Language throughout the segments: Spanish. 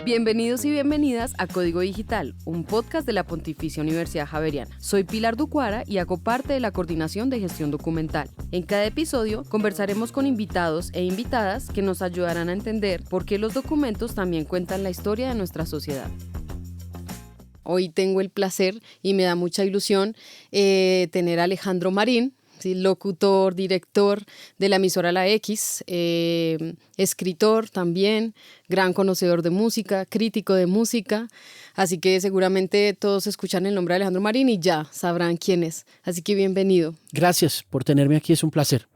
Bienvenidos y bienvenidas a Código Digital, un podcast de la Pontificia Universidad Javeriana. Soy Pilar Ducuara y hago parte de la Coordinación de Gestión Documental. En cada episodio conversaremos con invitados e invitadas que nos ayudarán a entender por qué los documentos también cuentan la historia de nuestra sociedad. Hoy tengo el placer y me da mucha ilusión tener a Alejandro Marín, ¿sí? Locutor, director de la emisora La X, escritor también, gran conocedor de música, crítico de música, así que seguramente todos escuchan el nombre de Alejandro Marín y ya sabrán quién es, así que bienvenido. Gracias por tenerme aquí, es un placer.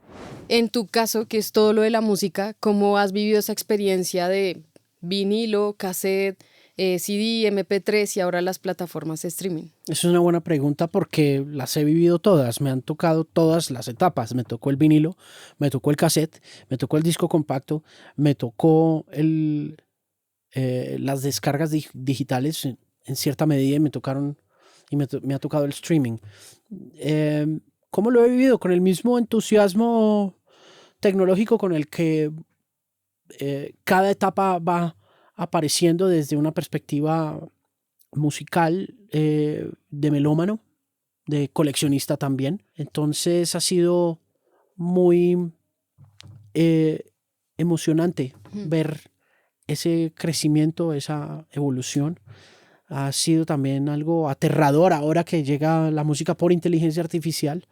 En tu caso, que es todo lo de la música, ¿cómo has vivido esa experiencia de vinilo, cassette, CD, MP3 y ahora las plataformas de streaming? Es una buena pregunta porque las he vivido todas, me han tocado todas las etapas. Me tocó el vinilo, me tocó el cassette, me tocó el disco compacto, me tocó las descargas digitales en cierta medida y me ha tocado el streaming. ¿Cómo lo he vivido? Con el mismo entusiasmo tecnológico con el que cada etapa va apareciendo desde una perspectiva musical, de melómano, de coleccionista también. Entonces ha sido muy emocionante ver ese crecimiento, esa evolución. Ha sido también algo aterrador ahora que llega la música por inteligencia artificial,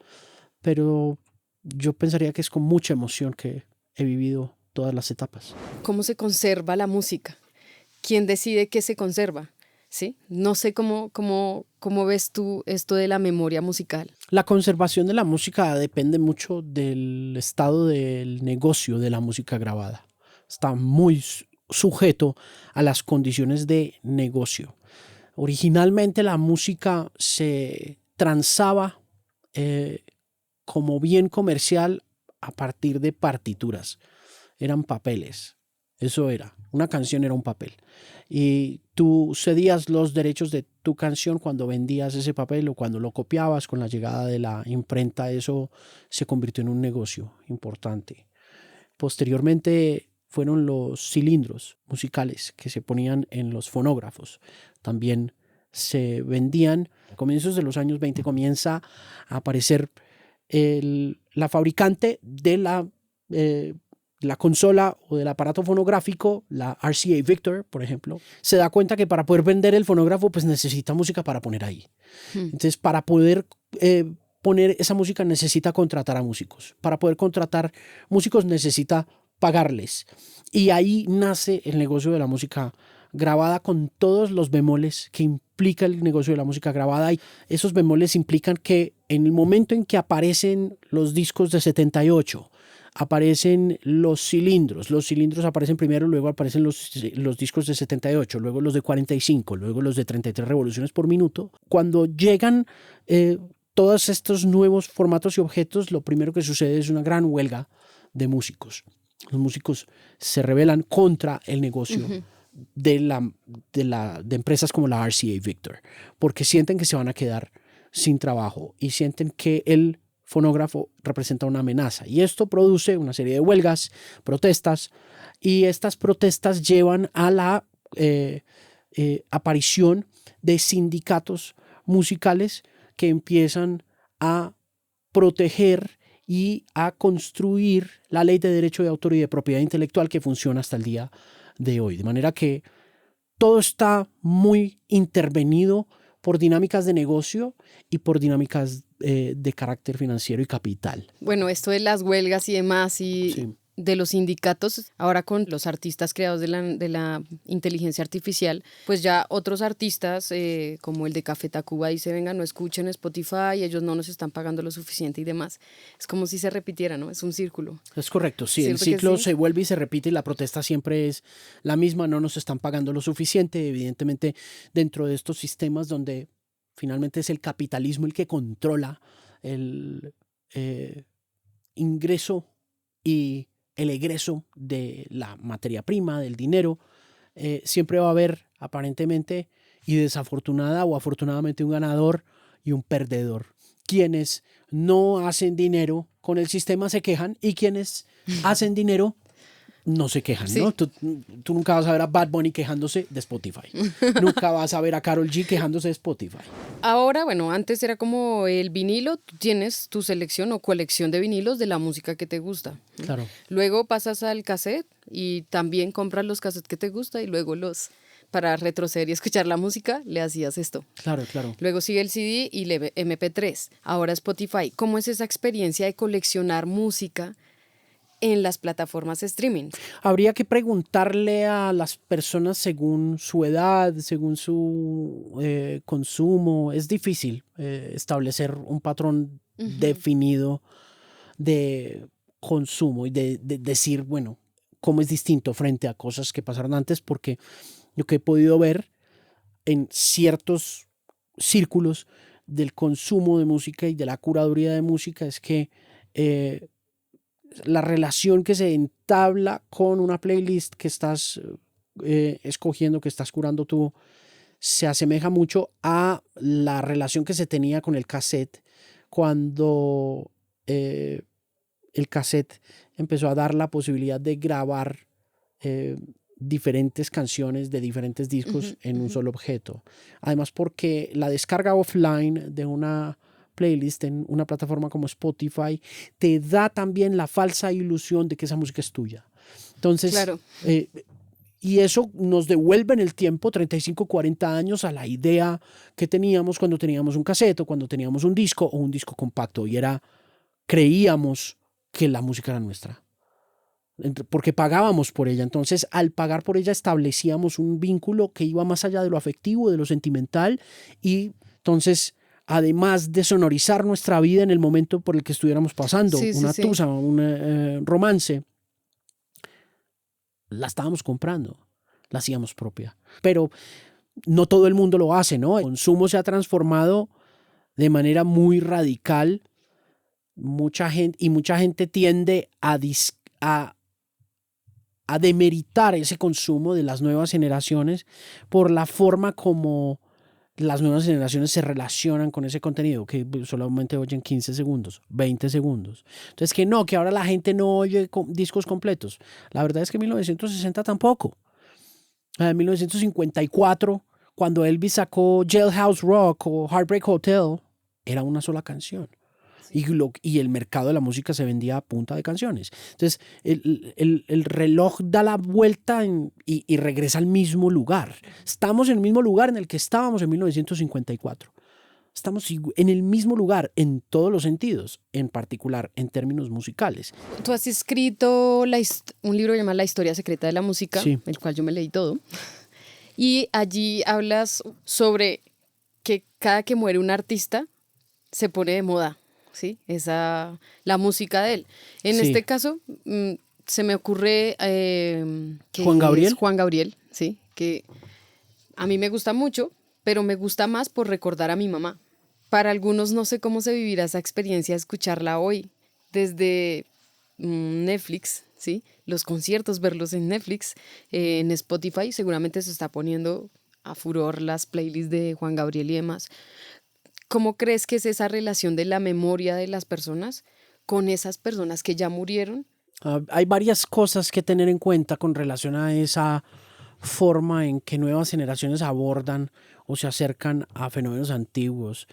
pero yo pensaría que es con mucha emoción que he vivido todas las etapas. ¿Cómo se conserva la música? ¿Quién decide qué se conserva? ¿Sí? No sé cómo ves tú esto de la memoria musical. La conservación de la música depende mucho del estado del negocio de la música grabada. Está muy sujeto a las condiciones de negocio. Originalmente la música se transaba como bien comercial a partir de partituras. Eran papeles. Eso era. Una canción era un papel. Y tú cedías los derechos de tu canción cuando vendías ese papel o cuando lo copiabas. Con la llegada de la imprenta, eso se convirtió en un negocio importante. Posteriormente fueron los cilindros musicales que se ponían en los fonógrafos. También se vendían. A comienzos de los años 20 comienza a aparecer la fabricante de la consola o del aparato fonográfico, la RCA Victor, por ejemplo, se da cuenta que para poder vender el fonógrafo pues necesita música para poner ahí. Entonces, para poder poner esa música necesita contratar a músicos. Para poder contratar músicos necesita pagarles. Y ahí nace el negocio de la música grabada con todos los bemoles que implica el negocio de la música grabada. Y esos bemoles implican que en el momento en que aparecen los discos de 78, aparecen los cilindros aparecen primero, luego aparecen los discos de 78, luego los de 45, luego los de 33 revoluciones por minuto. Cuando llegan todos estos nuevos formatos y objetos, lo primero que sucede es una gran huelga de músicos. Los músicos se rebelan contra el negocio de empresas como la RCA Victor, porque sienten que se van a quedar sin trabajo y sienten que el fonógrafo representa una amenaza, y esto produce una serie de huelgas, protestas, y estas protestas llevan a la aparición de sindicatos musicales que empiezan a proteger y a construir la ley de derecho de autor y de propiedad intelectual que funciona hasta el día de hoy, de manera que todo está muy intervenido por dinámicas de negocio y por dinámicas de carácter financiero y capital. Bueno, esto de las huelgas y demás y sí, de los sindicatos, ahora con los artistas creados de la inteligencia artificial, pues ya otros artistas como el de Café Tacuba dice, venga, no escuchen Spotify, ellos no nos están pagando lo suficiente y demás. Es como si se repitiera, ¿no? Es un círculo. Es correcto, sí, el ciclo se vuelve y se repite y la protesta siempre es la misma, no nos están pagando lo suficiente, evidentemente dentro de estos sistemas donde finalmente es el capitalismo el que controla el ingreso y el egreso de la materia prima, del dinero, siempre va a haber aparentemente y desafortunada o afortunadamente un ganador y un perdedor. Quienes no hacen dinero con el sistema se quejan y quienes hacen dinero no se quejan, Sí. ¿no? Tú nunca vas a ver a Bad Bunny quejándose de Spotify. Nunca vas a ver a Karol G quejándose de Spotify. Ahora, bueno, antes era como el vinilo, tú tienes tu selección o colección de vinilos de la música que te gusta. Claro. Luego pasas al cassette y también compras los cassettes que te gusta y luego para retroceder y escuchar la música, le hacías esto. Claro, claro. Luego sigue el CD y el MP3. Ahora Spotify. ¿Cómo es esa experiencia de coleccionar música en las plataformas streaming? Habría que preguntarle a las personas según su edad, según su consumo. Es difícil establecer un patrón definido de consumo y de decir, bueno, cómo es distinto frente a cosas que pasaron antes, porque lo que he podido ver en ciertos círculos del consumo de música y de la curaduría de música es que la relación que se entabla con una playlist que estás escogiendo, que estás curando tú, se asemeja mucho a la relación que se tenía con el cassette cuando el cassette empezó a dar la posibilidad de grabar diferentes canciones de diferentes discos en un solo objeto. Además, porque la descarga offline de una playlist en una plataforma como Spotify te da también la falsa ilusión de que esa música es tuya. Entonces, Claro. Y eso nos devuelve en el tiempo 35, 40 años a la idea que teníamos cuando teníamos un cassette o cuando teníamos un disco o un disco compacto y creíamos que la música era nuestra porque pagábamos por ella. Entonces, al pagar por ella establecíamos un vínculo que iba más allá de lo afectivo, de lo sentimental y entonces, además de sonorizar nuestra vida en el momento por el que estuviéramos pasando, una tusa, un romance, la estábamos comprando, la hacíamos propia. Pero no todo el mundo lo hace, ¿no? El consumo se ha transformado de manera muy radical. Mucha gente tiende a demeritar ese consumo de las nuevas generaciones por la forma como las nuevas generaciones se relacionan con ese contenido, que solamente oyen 15 segundos, 20 segundos. Entonces, que ahora la gente no oye discos completos. La verdad es que en 1960 tampoco. En 1954, cuando Elvis sacó Jailhouse Rock o Heartbreak Hotel, era una sola canción. Y el mercado de la música se vendía a punta de canciones. Entonces, el reloj da la vuelta y regresa al mismo lugar. Estamos en el mismo lugar en el que estábamos en 1954. Estamos en el mismo lugar en todos los sentidos, en particular en términos musicales. Tú has escrito un libro llamado La historia secreta de la música, sí, el cual yo me leí todo. Y allí hablas sobre que cada que muere un artista se pone de moda. ¿Sí? La música de él. En sí. este caso, se me ocurre que Juan Gabriel. es Juan Gabriel, ¿sí? Que a mí me gusta mucho, pero me gusta más por recordar a mi mamá. Para algunos no sé cómo se vivirá esa experiencia de escucharla hoy desde Netflix, ¿sí? Los conciertos, verlos en Netflix, en Spotify, seguramente se está poniendo a furor las playlists de Juan Gabriel y demás. ¿Cómo crees que es esa relación de la memoria de las personas con esas personas que ya murieron? Hay varias cosas que tener en cuenta con relación a esa forma en que nuevas generaciones abordan o se acercan a fenómenos antiguos.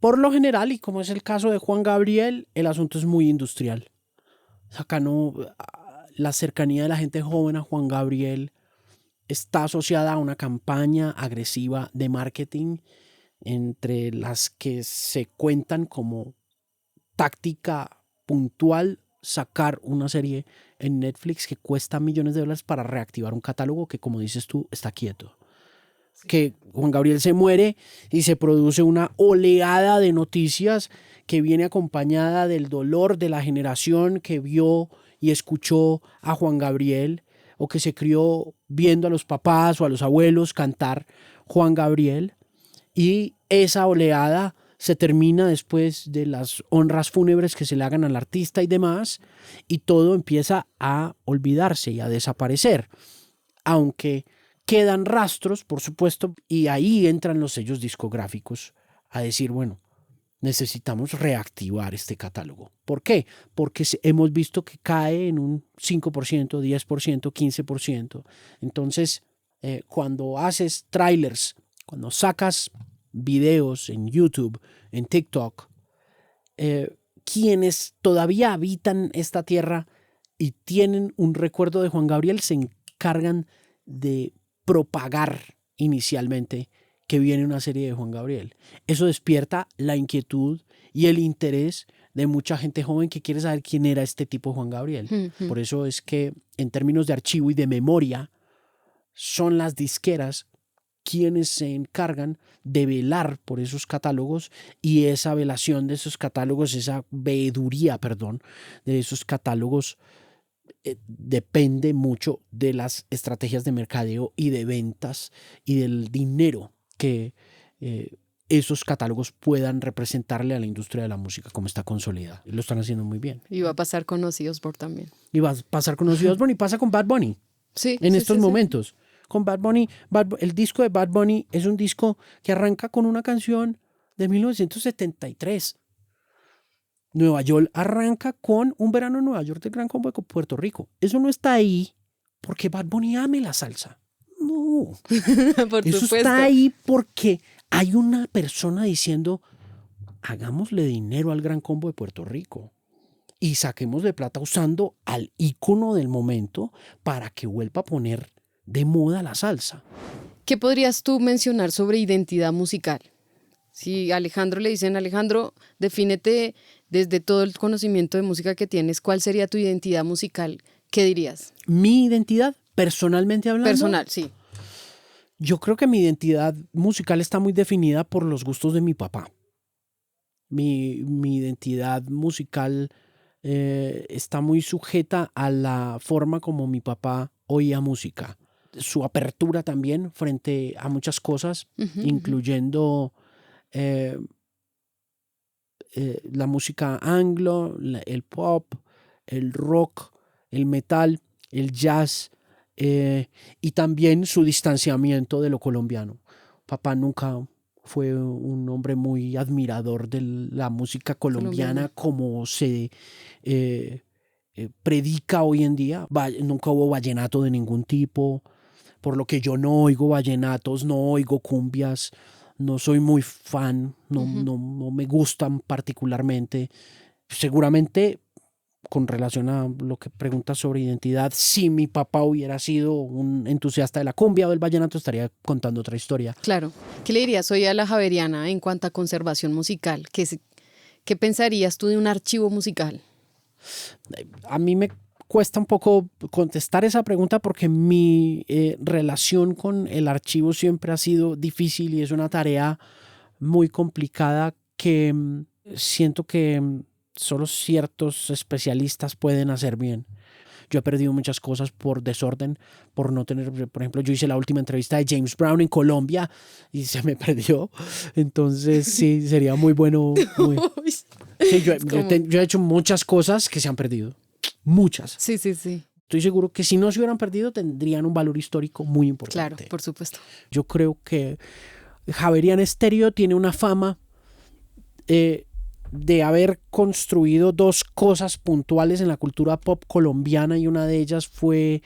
Por lo general, y como es el caso de Juan Gabriel, el asunto es muy industrial. Acá la cercanía de la gente joven a Juan Gabriel está asociada a una campaña agresiva de marketing entre las que se cuentan como táctica puntual sacar una serie en Netflix que cuesta millones de dólares para reactivar un catálogo que, como dices tú, está quieto. Sí. Que Juan Gabriel se muere y se produce una oleada de noticias que viene acompañada del dolor de la generación que vio y escuchó a Juan Gabriel o que se crió viendo a los papás o a los abuelos cantar Juan Gabriel. Y esa oleada se termina después de las honras fúnebres que se le hagan al artista y demás, y todo empieza a olvidarse y a desaparecer. Aunque quedan rastros, por supuesto, y ahí entran los sellos discográficos a decir, bueno, necesitamos reactivar este catálogo. ¿Por qué? Porque hemos visto que cae en un 5%, 10%, 15%. Entonces, cuando haces trailers, cuando sacas videos en YouTube, en TikTok, quienes todavía habitan esta tierra y tienen un recuerdo de Juan Gabriel se encargan de propagar inicialmente que viene una serie de Juan Gabriel. Eso despierta la inquietud y el interés de mucha gente joven que quiere saber quién era este tipo Juan Gabriel. Por eso es que en términos de archivo y de memoria son las disqueras quienes se encargan de velar por esos catálogos, y esa velación de esos catálogos, esa veeduría, perdón, de esos catálogos depende mucho de las estrategias de mercadeo y de ventas y del dinero que esos catálogos puedan representarle a la industria de la música como está consolidada. Lo están haciendo muy bien. Y va a pasar con Ozzy Osbourne también. Y va a pasar con Ozzy Osbourne y pasa con Bad Bunny. Sí, en sí, estos sí, momentos. Con Bad Bunny, el disco de Bad Bunny es un disco que arranca con una canción de 1973. Nueva York arranca con Un verano en Nueva York del Gran Combo de Puerto Rico. Eso no está ahí porque Bad Bunny ame la salsa. No. Por Eso supuesto. está ahí porque hay una persona diciendo, hagámosle dinero al Gran Combo de Puerto Rico y saquemos de plata usando al ícono del momento para que vuelva a poner de moda la salsa. ¿Qué podrías tú mencionar sobre identidad musical? Si a Alejandro le dicen, Alejandro, defínete desde todo el conocimiento de música que tienes, ¿cuál sería tu identidad musical? ¿Qué dirías? Mi identidad, personalmente hablando. Personal, sí. Yo creo que mi identidad musical está muy definida por los gustos de mi papá. Mi identidad musical está muy sujeta a la forma como mi papá oía música. Su apertura también frente a muchas cosas, incluyendo la música anglo, el pop, el rock, el metal, el jazz, y también su distanciamiento de lo colombiano. Papá nunca fue un hombre muy admirador de la música colombiana como se predica hoy en día. Nunca hubo vallenato de ningún tipo, por lo que yo no oigo vallenatos, no oigo cumbias, no soy muy fan, no me gustan particularmente. Seguramente, con relación a lo que preguntas sobre identidad, si mi papá hubiera sido un entusiasta de la cumbia o del vallenato, estaría contando otra historia. Claro. ¿Qué le dirías hoy a la javeriana en cuanto a conservación musical? ¿Qué pensarías tú de un archivo musical? A mí me cuesta un poco contestar esa pregunta porque mi relación con el archivo siempre ha sido difícil y es una tarea muy complicada que siento que solo ciertos especialistas pueden hacer bien. Yo he perdido muchas cosas por desorden, por no tener, por ejemplo, yo hice la última entrevista de James Brown en Colombia y se me perdió. Entonces sí, sería muy bueno. Sí, yo he hecho muchas cosas que se han perdido. Muchas. Sí. Estoy seguro que si no se hubieran perdido tendrían un valor histórico muy importante. Claro, por supuesto. Yo creo que Javeriana Estéreo tiene una fama de haber construido dos cosas puntuales en la cultura pop colombiana, y una de ellas fue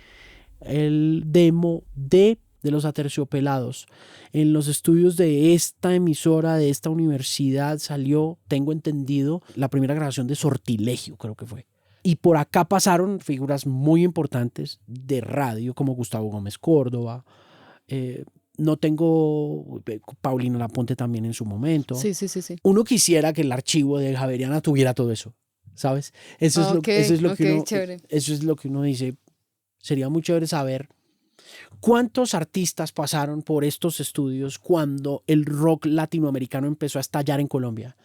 el demo de Los Aterciopelados. En los estudios de esta emisora, de esta universidad, salió, tengo entendido, la primera grabación de Sortilegio, creo que fue. Y por acá pasaron figuras muy importantes de radio como Gustavo Gómez Córdoba. No tengo Paulina Laponte también en su momento. Sí. Uno quisiera que el archivo de Javeriana tuviera todo eso, ¿sabes? Eso es lo que uno dice. Sería muy chévere saber cuántos artistas pasaron por estos estudios cuando el rock latinoamericano empezó a estallar en Colombia,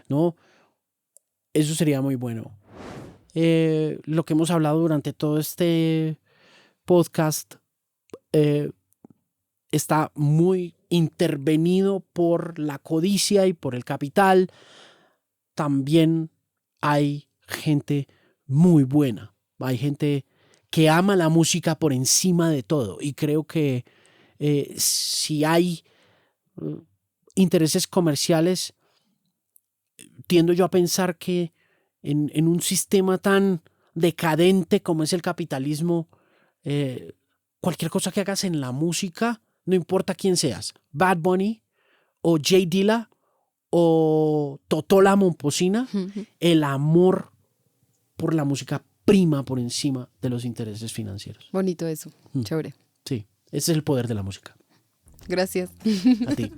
¿no? Eso sería muy bueno. Lo que hemos hablado durante todo este podcast está muy intervenido por la codicia y por el capital. También hay gente muy buena, hay gente que ama la música por encima de todo, y creo que si hay intereses comerciales, tiendo yo a pensar que en un sistema tan decadente como es el capitalismo, cualquier cosa que hagas en la música, no importa quién seas, Bad Bunny o Jay Dilla o Totola Momposina, el amor por la música prima por encima de los intereses financieros. Bonito eso, chévere. Sí, ese es el poder de la música. Gracias. A ti.